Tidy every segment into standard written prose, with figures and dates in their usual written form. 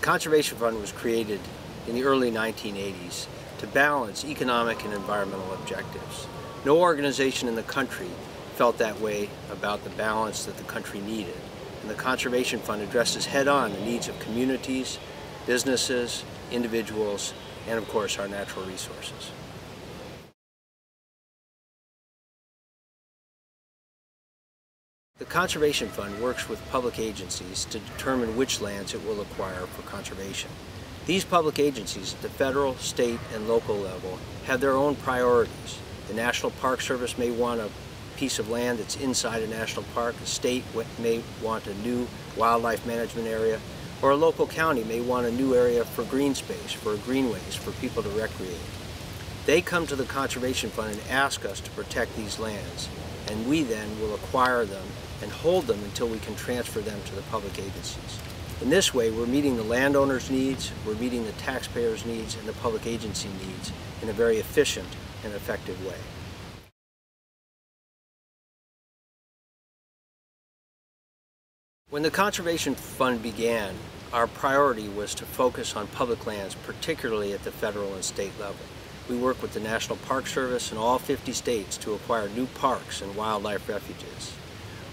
Conservation Fund was created in the early 1980s to balance economic and environmental objectives. No organization in the country felt that way about the balance that the country needed. And the Conservation Fund addresses head-on the needs of communities, businesses, individuals, and of course our natural resources. The Conservation Fund works with public agencies to determine which lands it will acquire for conservation. These public agencies at the federal, state, and local level have their own priorities. The National Park Service may want a piece of land that's inside a national park, a state may want a new wildlife management area, or a local county may want a new area for green space, for greenways, for people to recreate. They come to the Conservation Fund and ask us to protect these lands, and we then will acquire them and hold them until we can transfer them to the public agencies. In this way, we're meeting the landowner's needs, we're meeting the taxpayer's needs, and the public agency needs in a very efficient and effective way. When the Conservation Fund began, our priority was to focus on public lands, particularly at the federal and state level. We work with the National Park Service in all 50 states to acquire new parks and wildlife refuges.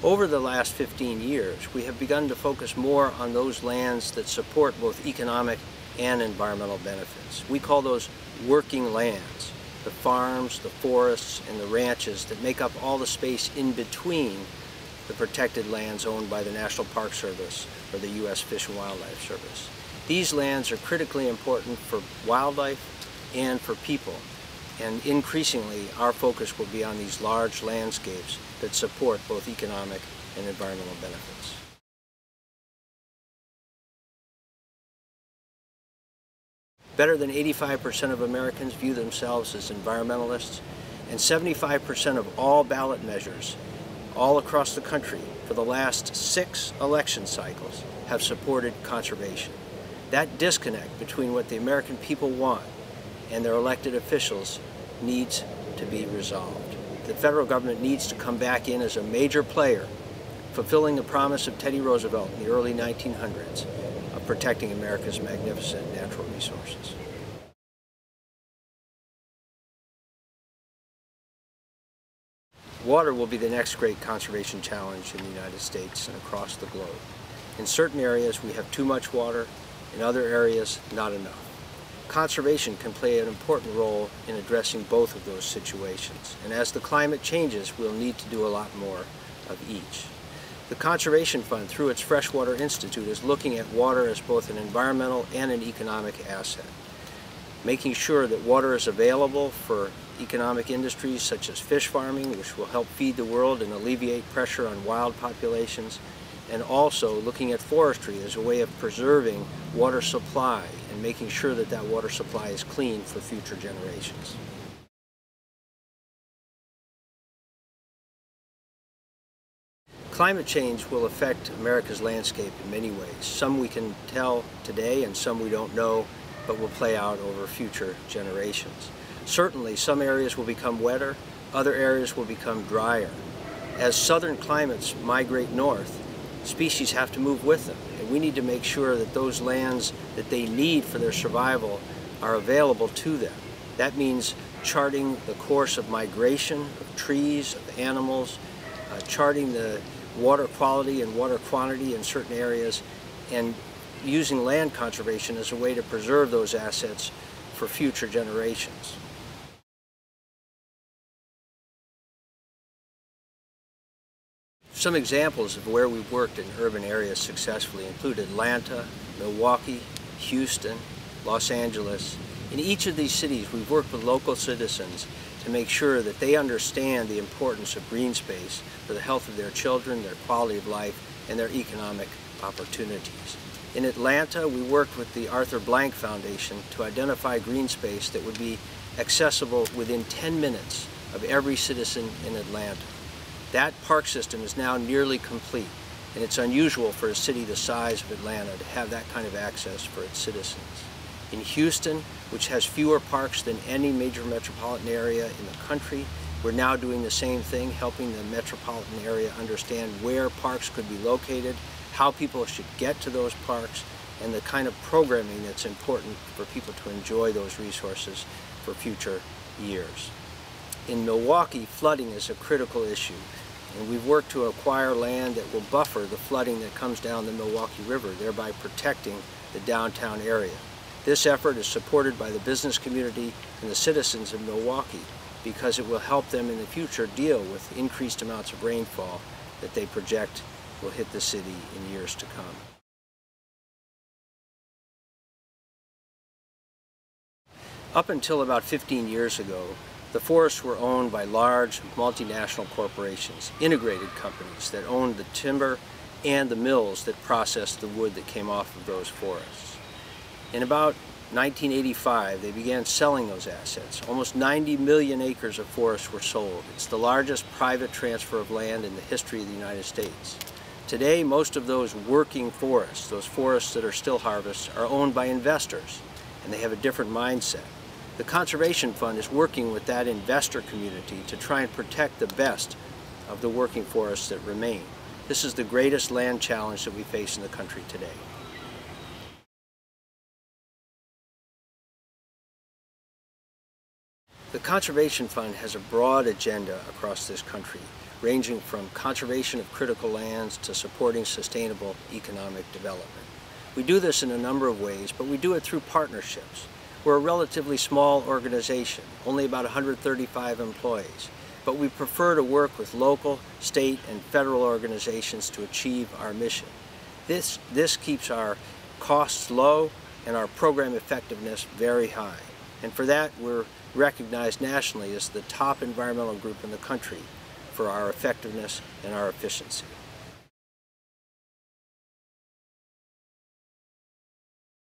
Over the last 15 years, we have begun to focus more on those lands that support both economic and environmental benefits. We call those working lands, the farms, the forests, and the ranches that make up all the space in between the protected lands owned by the National Park Service or the U.S. Fish and Wildlife Service. These lands are critically important for wildlife and for people, and increasingly our focus will be on these large landscapes that support both economic and environmental benefits. Better than 85% of Americans view themselves as environmentalists, and 75% of all ballot measures all across the country for the last 6 election cycles have supported conservation. That disconnect between what the American people want and their elected officials needs to be resolved. The federal government needs to come back in as a major player, fulfilling the promise of Teddy Roosevelt in the early 1900s of protecting America's magnificent natural resources. Water will be the next great conservation challenge in the United States and across the globe. In certain areas we have too much water, in other areas not enough. Conservation can play an important role in addressing both of those situations, and as the climate changes, we'll need to do a lot more of each. The Conservation Fund, through its Freshwater Institute, is looking at water as both an environmental and an economic asset, making sure that water is available for economic industries such as fish farming, which will help feed the world and alleviate pressure on wild populations, and also looking at forestry as a way of preserving water supply and making sure that that water supply is clean for future generations. Climate change will affect America's landscape in many ways. Some we can tell today and some we don't know, but will play out over future generations. Certainly, some areas will become wetter, other areas will become drier. As southern climates migrate north, species have to move with them, and we need to make sure that those lands that they need for their survival are available to them. That means charting the course of migration of trees, of animals, charting the water quality and water quantity in certain areas, and using land conservation as a way to preserve those assets for future generations. Some examples of where we've worked in urban areas successfully include Atlanta, Milwaukee, Houston, Los Angeles. In each of these cities, we've worked with local citizens to make sure that they understand the importance of green space for the health of their children, their quality of life, and their economic opportunities. In Atlanta, we worked with the Arthur Blank Foundation to identify green space that would be accessible within 10 minutes of every citizen in Atlanta. That park system is now nearly complete, and it's unusual for a city the size of Atlanta to have that kind of access for its citizens. In Houston, which has fewer parks than any major metropolitan area in the country, we're now doing the same thing, helping the metropolitan area understand where parks could be located, how people should get to those parks, and the kind of programming that's important for people to enjoy those resources for future years. In Milwaukee, flooding is a critical issue, and we've worked to acquire land that will buffer the flooding that comes down the Milwaukee River, thereby protecting the downtown area. This effort is supported by the business community and the citizens of Milwaukee because it will help them in the future deal with increased amounts of rainfall that they project will hit the city in years to come. Up until about 15 years ago, the forests were owned by large multinational corporations, integrated companies that owned the timber and the mills that processed the wood that came off of those forests. In about 1985, they began selling those assets. Almost 90 million acres of forest were sold. It's the largest private transfer of land in the history of the United States. Today, most of those working forests, those forests that are still harvested, are owned by investors, and they have a different mindset. The Conservation Fund is working with that investor community to try and protect the best of the working forests that remain. This is the greatest land challenge that we face in the country today. The Conservation Fund has a broad agenda across this country, ranging from conservation of critical lands to supporting sustainable economic development. We do this in a number of ways, but we do it through partnerships. We're a relatively small organization, only about 135 employees, but we prefer to work with local, state, and federal organizations to achieve our mission. This keeps our costs low and our program effectiveness very high. And for that, we're recognized nationally as the top environmental group in the country for our effectiveness and our efficiency.